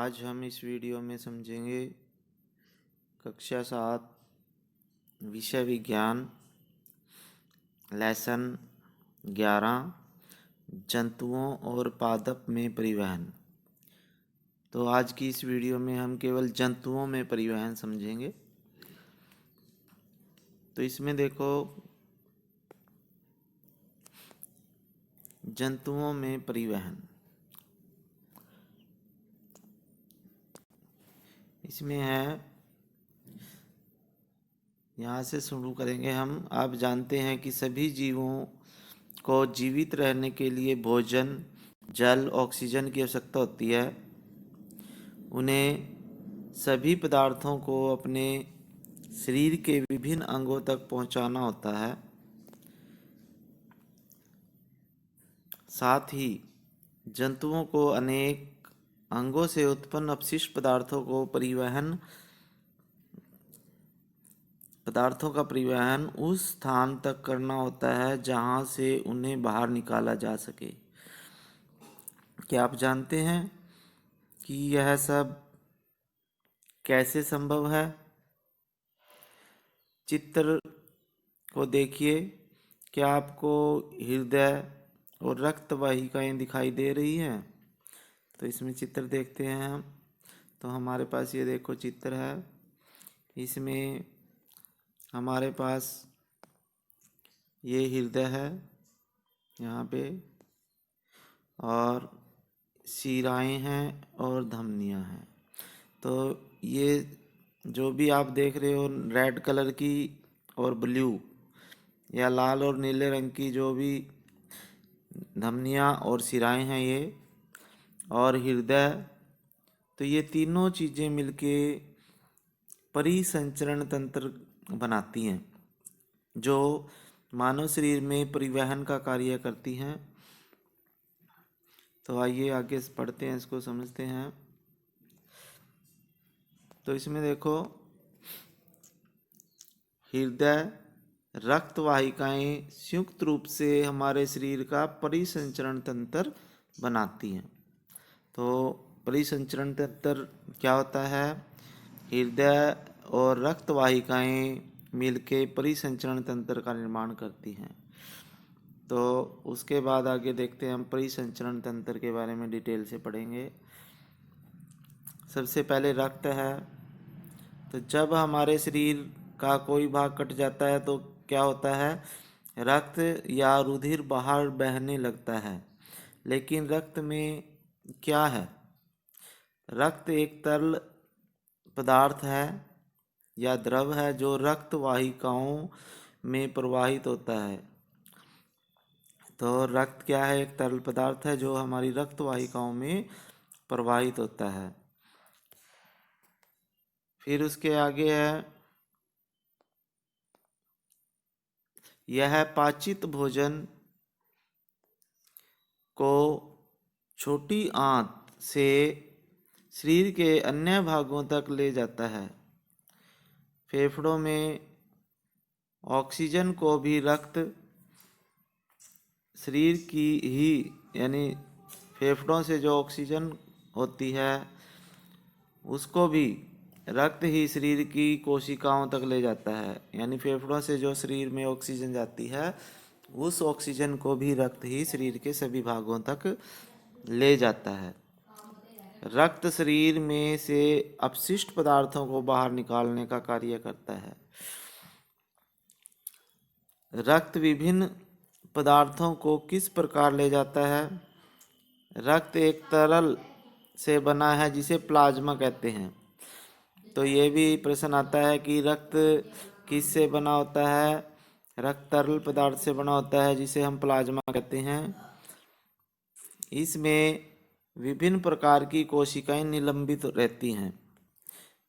आज हम इस वीडियो में समझेंगे कक्षा 7 विषय विज्ञान लेसन 11 जंतुओं और पादप में परिवहन। तो आज की इस वीडियो में हम केवल जंतुओं में परिवहन समझेंगे। तो इसमें देखो, जंतुओं में परिवहन, इसमें है, यहाँ से शुरू करेंगे हम। आप जानते हैं कि सभी जीवों को जीवित रहने के लिए भोजन, जल, ऑक्सीजन की आवश्यकता होती है। उन्हें सभी पदार्थों को अपने शरीर के विभिन्न अंगों तक पहुंचाना होता है। साथ ही जंतुओं को अनेक अंगों से उत्पन्न अपशिष्ट पदार्थों का परिवहन उस स्थान तक करना होता है जहां से उन्हें बाहर निकाला जा सके। क्या आप जानते हैं कि यह सब कैसे संभव है? चित्र को देखिए। क्या आपको हृदय और रक्त वाहिकाएं दिखाई दे रही हैं? तो इसमें चित्र देखते हैं हम। तो हमारे पास ये देखो चित्र है। इसमें हमारे पास ये हृदय है यहाँ पे, और शिराएं हैं और धमनियाँ हैं। तो ये जो भी आप देख रहे हो रेड कलर की और ब्लू या लाल और नीले रंग की जो भी धमनियाँ और शिराएं हैं ये, और हृदय, तो ये तीनों चीज़ें मिलके परिसंचरण तंत्र बनाती हैं जो मानव शरीर में परिवहन का कार्य करती हैं। तो आइए आगे पढ़ते हैं, इसको समझते हैं। तो इसमें देखो, हृदय, रक्त वाहिकाएं संयुक्त रूप से हमारे शरीर का परिसंचरण तंत्र बनाती हैं। तो परिसंचरण तंत्र क्या होता है? हृदय और रक्त वाहिकाएं मिलके परिसंचरण तंत्र का निर्माण करती हैं। तो उसके बाद आगे देखते हैं हम परिसंचरण तंत्र के बारे में डिटेल से पढ़ेंगे। सबसे पहले रक्त है। तो जब हमारे शरीर का कोई भाग कट जाता है तो क्या होता है? रक्त या रुधिर बाहर बहने लगता है। लेकिन रक्त में क्या है? रक्त एक तरल पदार्थ है या द्रव है जो रक्त वाहिकाओं में प्रवाहित होता है। तो रक्त क्या है? एक तरल पदार्थ है जो हमारी रक्त वाहिकाओं में प्रवाहित होता है। फिर उसके आगे है, यह पाचित भोजन को छोटी आंत से शरीर के अन्य भागों तक ले जाता है। फेफड़ों में ऑक्सीजन को भी रक्त शरीर की ही, यानी फेफड़ों से जो ऑक्सीजन होती है उसको भी रक्त ही शरीर की कोशिकाओं तक ले जाता है। यानी फेफड़ों से जो शरीर में ऑक्सीजन जाती है उस ऑक्सीजन को भी रक्त ही शरीर के सभी भागों तक ले जाता है। रक्त शरीर में से अपशिष्ट पदार्थों को बाहर निकालने का कार्य करता है। रक्त विभिन्न पदार्थों को किस प्रकार ले जाता है? रक्त एक तरल से बना है जिसे प्लाज्मा कहते हैं। तो ये भी प्रश्न आता है कि रक्त किस से बना होता है? रक्त तरल पदार्थ से बना होता है जिसे हम प्लाज्मा कहते हैं। इसमें विभिन्न प्रकार की कोशिकाएं निलंबित रहती हैं।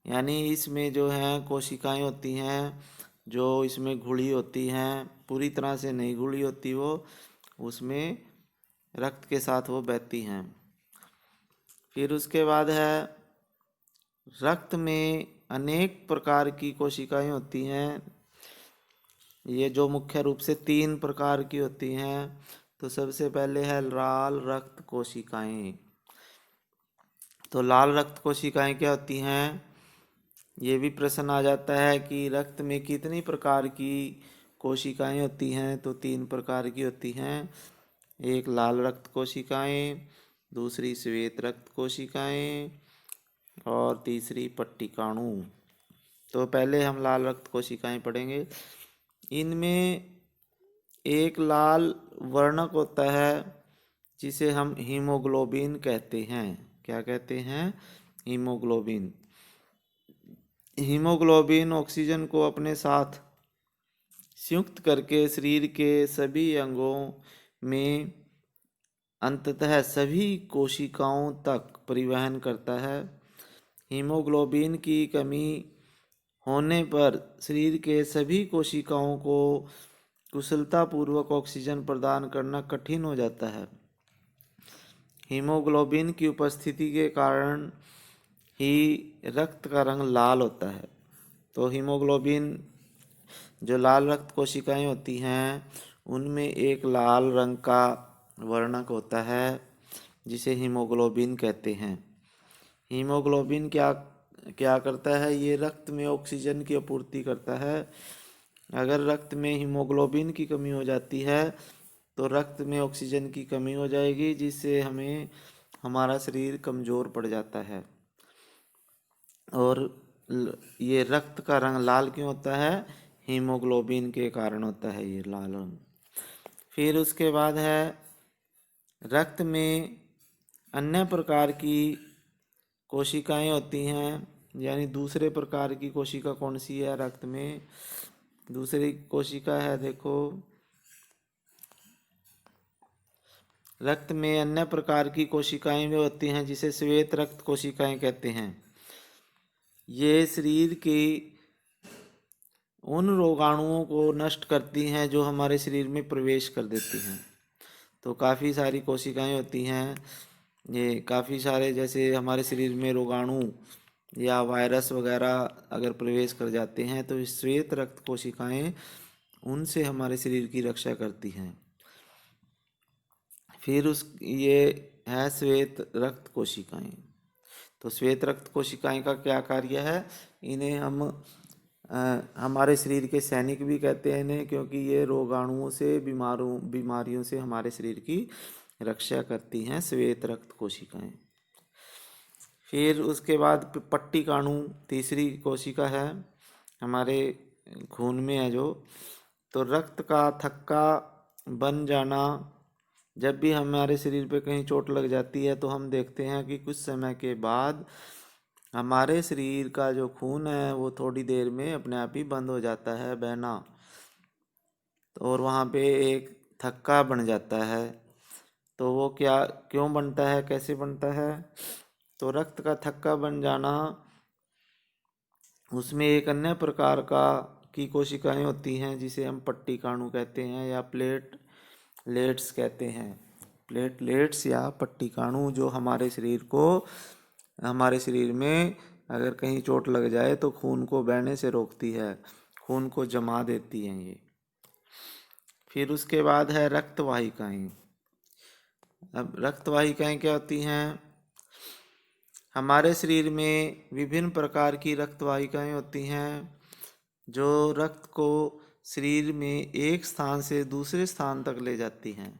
यानी इसमें जो है कोशिकाएं होती हैं जो इसमें घुली होती हैं, पूरी तरह से नहीं घुली होती वो, उसमें रक्त के साथ वो बहती हैं। फिर उसके बाद है, रक्त में अनेक प्रकार की कोशिकाएं होती हैं। ये जो मुख्य रूप से 3 प्रकार की होती हैं। तो सबसे पहले है लाल रक्त कोशिकाएं। तो लाल रक्त कोशिकाएं क्या होती हैं? ये भी प्रश्न आ जाता है कि रक्त में कितनी प्रकार की कोशिकाएं होती हैं? तो 3 प्रकार की होती हैं। एक लाल रक्त कोशिकाएं, दूसरी श्वेत रक्त कोशिकाएं और तीसरी पट्टिकाणु। तो पहले हम लाल रक्त कोशिकाएं पढ़ेंगे। इनमें एक लाल वर्णक होता है जिसे हम हीमोग्लोबिन कहते हैं। क्या कहते हैं? हीमोग्लोबिन। हीमोग्लोबिन ऑक्सीजन को अपने साथ संयुक्त करके शरीर के सभी अंगों में अंततः सभी कोशिकाओं तक परिवहन करता है। हीमोग्लोबिन की कमी होने पर शरीर के सभी कोशिकाओं को कुशलतापूर्वक ऑक्सीजन प्रदान करना कठिन हो जाता है। हीमोग्लोबिन की उपस्थिति के कारण ही रक्त का रंग लाल होता है। तो हीमोग्लोबिन जो लाल रक्त कोशिकाएं होती हैं उनमें एक लाल रंग का वर्णक होता है जिसे हीमोग्लोबिन कहते हैं। हीमोग्लोबिन क्या क्या करता है? ये रक्त में ऑक्सीजन की आपूर्ति करता है। अगर रक्त में हीमोग्लोबिन की कमी हो जाती है तो रक्त में ऑक्सीजन की कमी हो जाएगी, जिससे हमारा शरीर कमज़ोर पड़ जाता है। और ये रक्त का रंग लाल क्यों होता है? हीमोग्लोबिन के कारण होता है ये लाल रंग। फिर उसके बाद है रक्त में अन्य प्रकार की कोशिकाएं होती हैं। यानी दूसरे प्रकार की कोशिका कौन सी है रक्त में? दूसरी कोशिका है, देखो, रक्त में अन्य प्रकार की कोशिकाएं भी होती हैं जिसे श्वेत रक्त कोशिकाएं कहते हैं। ये शरीर की उन रोगाणुओं को नष्ट करती हैं जो हमारे शरीर में प्रवेश कर देती हैं। तो काफ़ी सारी कोशिकाएं होती हैं, ये काफ़ी सारे, जैसे हमारे शरीर में रोगाणु या वायरस वगैरह अगर प्रवेश कर जाते हैं तो श्वेत रक्त कोशिकाएं उनसे हमारे शरीर की रक्षा करती हैं। फिर ये है श्वेत रक्त कोशिकाएं। तो श्वेत रक्त कोशिकाएं का क्या कार्य है? इन्हें हम हमारे शरीर के सैनिक भी कहते हैं इन्हें, क्योंकि ये रोगाणुओं से बीमारियों से हमारे शरीर की रक्षा करती हैं श्वेत रक्त कोशिकाएं। फिर उसके बाद पट्टिकाणु तीसरी कोशिका है, हमारे खून में है जो। तो रक्त का थक्का बन जाना, जब भी हमारे शरीर पे कहीं चोट लग जाती है तो हम देखते हैं कि कुछ समय के बाद हमारे शरीर का जो खून है वो थोड़ी देर में अपने आप ही बंद हो जाता है बहना, और वहाँ पे एक थक्का बन जाता है। तो वो क्यों बनता है, कैसे बनता है? तो रक्त का थक्का बन जाना, उसमें एक अन्य प्रकार की कोशिकाएं होती हैं जिसे हम पट्टिकाणु कहते हैं या प्लेटलेट्स कहते हैं। प्लेटलेट्स या पट्टिकाणु जो हमारे शरीर में अगर कहीं चोट लग जाए तो खून को बहने से रोकती है, खून को जमा देती हैं ये। फिर उसके बाद है रक्त वाहिकाएं। अब रक्त वाहिकाएं क्या होती हैं? हमारे शरीर में विभिन्न प्रकार की रक्त वाहिकाएं होती हैं जो रक्त को शरीर में एक स्थान से दूसरे स्थान तक ले जाती हैं।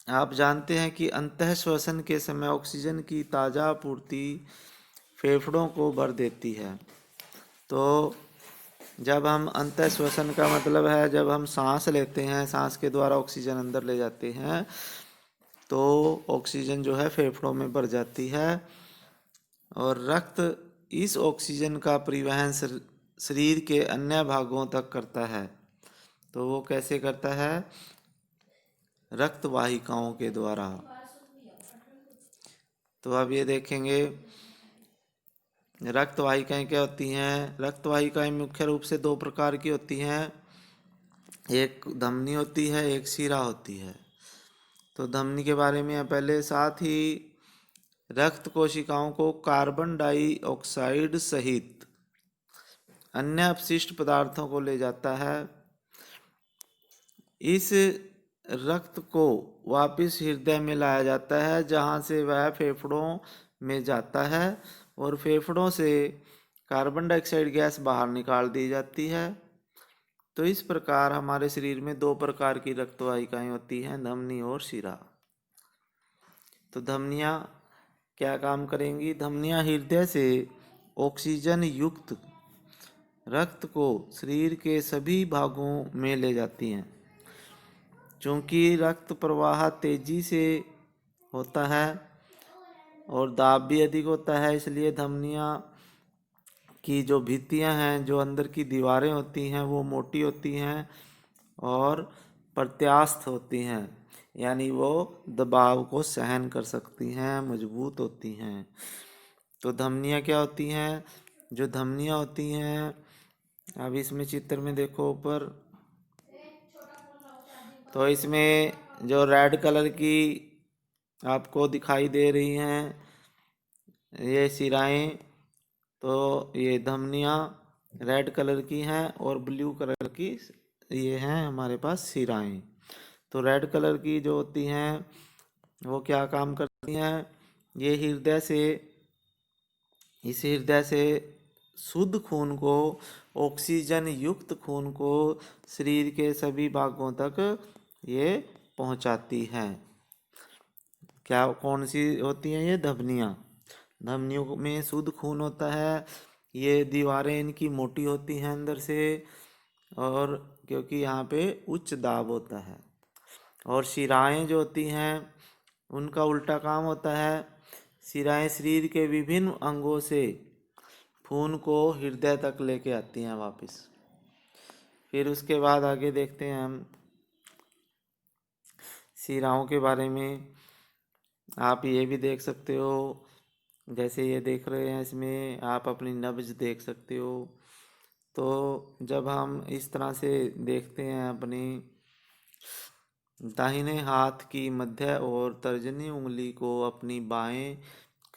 आप जानते हैं कि अंतः श्वसन के समय ऑक्सीजन की ताज़ा आपूर्ति फेफड़ों को भर देती है। तो जब हम अंतः श्वसन का मतलब है जब हम सांस लेते हैं, सांस के द्वारा ऑक्सीजन अंदर ले जाते हैं, तो ऑक्सीजन जो है फेफड़ों में भर जाती है और रक्त इस ऑक्सीजन का परिवहन शरीर के अन्य भागों तक करता है। तो वो कैसे करता है? रक्त वाहिकाओं के द्वारा। तो अब ये देखेंगे रक्त वाहिकाएं क्या होती हैं। रक्त वाहिकाएं मुख्य रूप से 2 प्रकार की होती हैं, एक धमनी होती है, एक शिरा होती है। तो धमनी के बारे में पहले, साथ ही रक्त कोशिकाओं को कार्बन डाइऑक्साइड सहित अन्य अपशिष्ट पदार्थों को ले जाता है। इस रक्त को वापस हृदय में लाया जाता है, जहाँ से वह फेफड़ों में जाता है और फेफड़ों से कार्बन डाइऑक्साइड गैस बाहर निकाल दी जाती है। तो इस प्रकार हमारे शरीर में दो प्रकार की रक्त वाहिकाएं होती हैं, धमनी और शिरा। तो धमनियाँ क्या काम करेंगी? धमनियाँ हृदय से ऑक्सीजन युक्त रक्त को शरीर के सभी भागों में ले जाती हैं। चूँकि रक्त प्रवाह तेजी से होता है और दाब भी अधिक होता है, इसलिए धमनियाँ की जो भित्तियाँ हैं, जो अंदर की दीवारें होती हैं, वो मोटी होती हैं और प्रत्यास्थ होती हैं, यानी वो दबाव को सहन कर सकती हैं, मजबूत होती हैं। तो धमनियाँ क्या होती हैं? जो धमनियाँ होती हैं, अब इसमें चित्र में देखो ऊपर, तो इसमें जो रेड कलर की आपको दिखाई दे रही हैं ये शिराएं, तो ये धमनियाँ रेड कलर की हैं और ब्लू कलर की ये हैं हमारे पास शिराएं। तो रेड कलर की जो होती हैं वो क्या काम करती हैं? ये इस हृदय से शुद्ध खून को, ऑक्सीजन युक्त खून को शरीर के सभी भागों तक ये पहुंचाती हैं। क्या कौन सी होती हैं ये? धमनियाँ। धमनियों में शुद्ध खून होता है, ये दीवारें इनकी मोटी होती हैं अंदर से, और क्योंकि यहाँ पे उच्च दाब होता है। और शिराएं जो होती हैं उनका उल्टा काम होता है। शिराएं शरीर के विभिन्न अंगों से खून को हृदय तक लेके आती हैं वापस। फिर उसके बाद आगे देखते हैं हम शिराओं के बारे में। आप ये भी देख सकते हो, जैसे ये देख रहे हैं, इसमें आप अपनी नब्ज देख सकते हो। तो जब हम इस तरह से देखते हैं, अपनी दाहिने हाथ की मध्य और तर्जनी उंगली को अपनी बाएं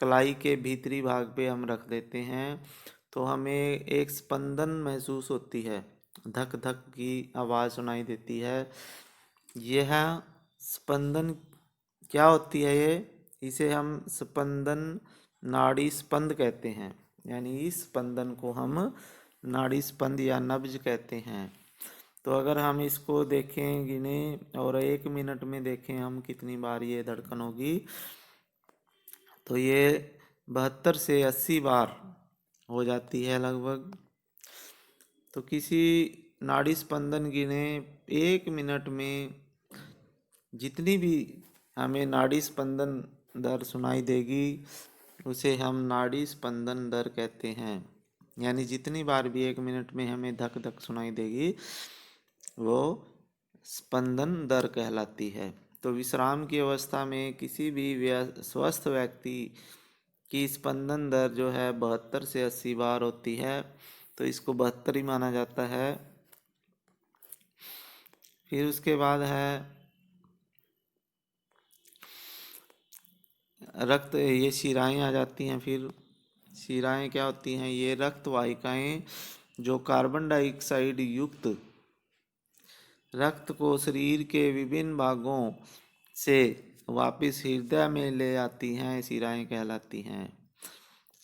कलाई के भीतरी भाग पे हम रख देते हैं, तो हमें एक स्पंदन महसूस होती है, धक धक की आवाज़ सुनाई देती है। यह स्पंदन क्या होती है? इसे हम स्पंदन नाड़ी स्पंद कहते हैं, यानी इस स्पंदन को हम नाड़ी स्पंद या नब्ज कहते हैं। तो अगर हम इसको देखें, गिने, और 1 मिनट में देखें हम कितनी बार ये धड़कन होगी, तो ये 72 से 80 बार हो जाती है लगभग। तो किसी नाड़ी स्पंदन गिने 1 मिनट में जितनी भी हमें नाड़ी स्पंदन दर सुनाई देगी, उसे हम नाड़ी स्पंदन दर कहते हैं। यानी जितनी बार भी 1 मिनट में हमें धक धक सुनाई देगी, वो स्पंदन दर कहलाती है। तो विश्राम की अवस्था में किसी भी स्वस्थ व्यक्ति की स्पंदन दर जो है 72 से 80 बार होती है, तो इसको 72 ही माना जाता है। फिर उसके बाद है रक्त, ये शिराएं आ जाती हैं। फिर शिराएं क्या होती हैं? ये रक्त वाहिकाएं जो कार्बन डाइऑक्साइड युक्त रक्त को शरीर के विभिन्न भागों से वापस हृदय में ले आती हैं, शिराएं कहलाती हैं।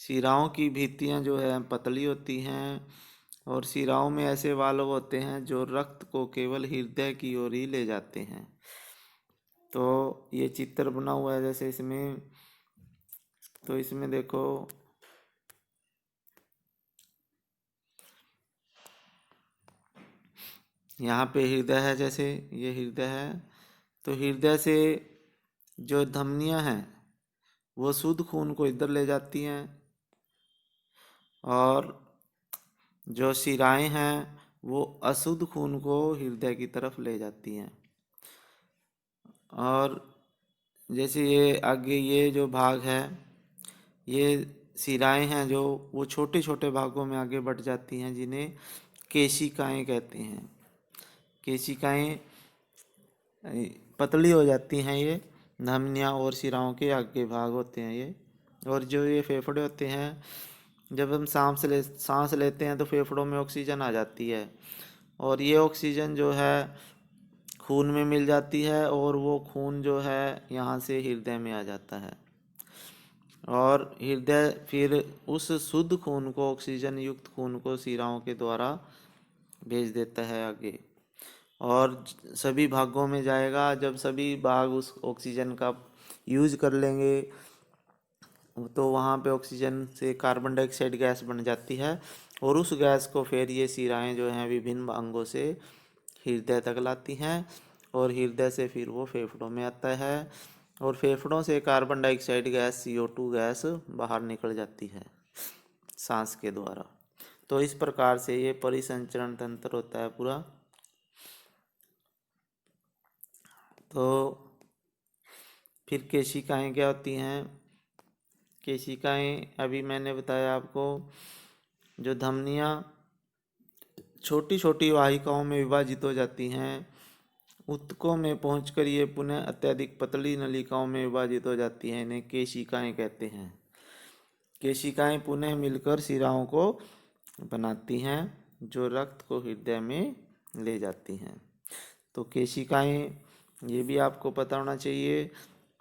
शिराओं की भित्तियां जो है पतली होती हैं, और शिराओं में ऐसे वाल्व होते हैं जो रक्त को केवल हृदय की ओर ही ले जाते हैं। तो ये चित्र बना हुआ है जैसे इसमें, तो इसमें देखो, यहाँ पे हृदय है, जैसे ये हृदय है, तो हृदय से जो धमनियाँ हैं वो शुद्ध खून को इधर ले जाती हैं, और जो शिराएं हैं वो अशुद्ध खून को हृदय की तरफ ले जाती हैं। और जैसे ये आगे ये जो भाग है, ये शिराएं हैं जो वो छोटे छोटे भागों में आगे बढ़ जाती हैं, जिन्हें केशिकाएं कहते हैं। केशिकाएं पतली हो जाती हैं, ये धमनियाँ और शिराओं के आगे भाग होते हैं ये। और जो ये फेफड़े होते हैं, जब हम सांस लेते हैं तो फेफड़ों में ऑक्सीजन आ जाती है, और ये ऑक्सीजन जो है खून में मिल जाती है और वो खून जो है यहाँ से हृदय में आ जाता है और हृदय फिर उस शुद्ध खून को, ऑक्सीजन युक्त खून को शिराओं के द्वारा भेज देता है आगे और सभी भागों में जाएगा। जब सभी भाग उस ऑक्सीजन का यूज कर लेंगे तो वहाँ पे ऑक्सीजन से कार्बन डाइऑक्साइड गैस बन जाती है और उस गैस को फिर ये शिराएं जो हैं विभिन्न अंगों से हृदय तक लाती हैं और हृदय से फिर वो फेफड़ों में आता है और फेफड़ों से carbon dioxide gas CO2 gas बाहर निकल जाती है सांस के द्वारा। तो इस प्रकार से ये परिसंचरण तंत्र होता है पूरा। तो फिर केशिकाएं क्या होती हैं? केशिकाएं अभी मैंने बताया आपको, जो धमनियाँ छोटी छोटी वाहिकाओं में विभाजित हो जाती हैं, ऊतकों में पहुंचकर ये पुनः अत्यधिक पतली नलिकाओं में विभाजित हो जाती हैं, इन्हें केशिकाएं कहते हैं। केशिकाएं पुनः मिलकर शिराओं को बनाती हैं जो रक्त को हृदय में ले जाती हैं। तो केशिकाएं, ये भी आपको पता होना चाहिए,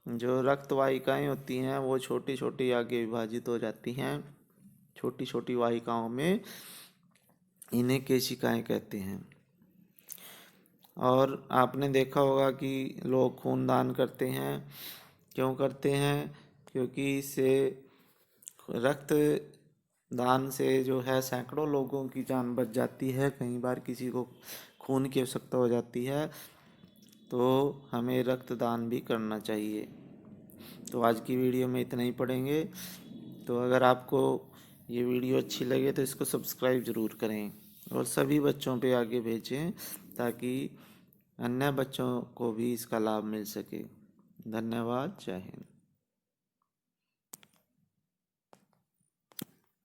जो रक्त वाहिकाएं होती हैं वो छोटी छोटी आगे विभाजित हो जाती हैं छोटी छोटी वाहिकाओं में, इन्हें केशिकाएं कहते हैं। और आपने देखा होगा कि लोग खून दान करते हैं। क्यों करते हैं? क्योंकि इससे रक्त दान से जो है सैकड़ों लोगों की जान बच जाती है। कई बार किसी को खून की आवश्यकता हो जाती है तो हमें रक्तदान भी करना चाहिए। तो आज की वीडियो में इतना ही पढ़ेंगे। तो अगर आपको ये वीडियो अच्छी लगे तो इसको सब्सक्राइब ज़रूर करें और सभी बच्चों पे आगे भेजें ताकि अन्य बच्चों को भी इसका लाभ मिल सके। धन्यवाद। जय हिंद।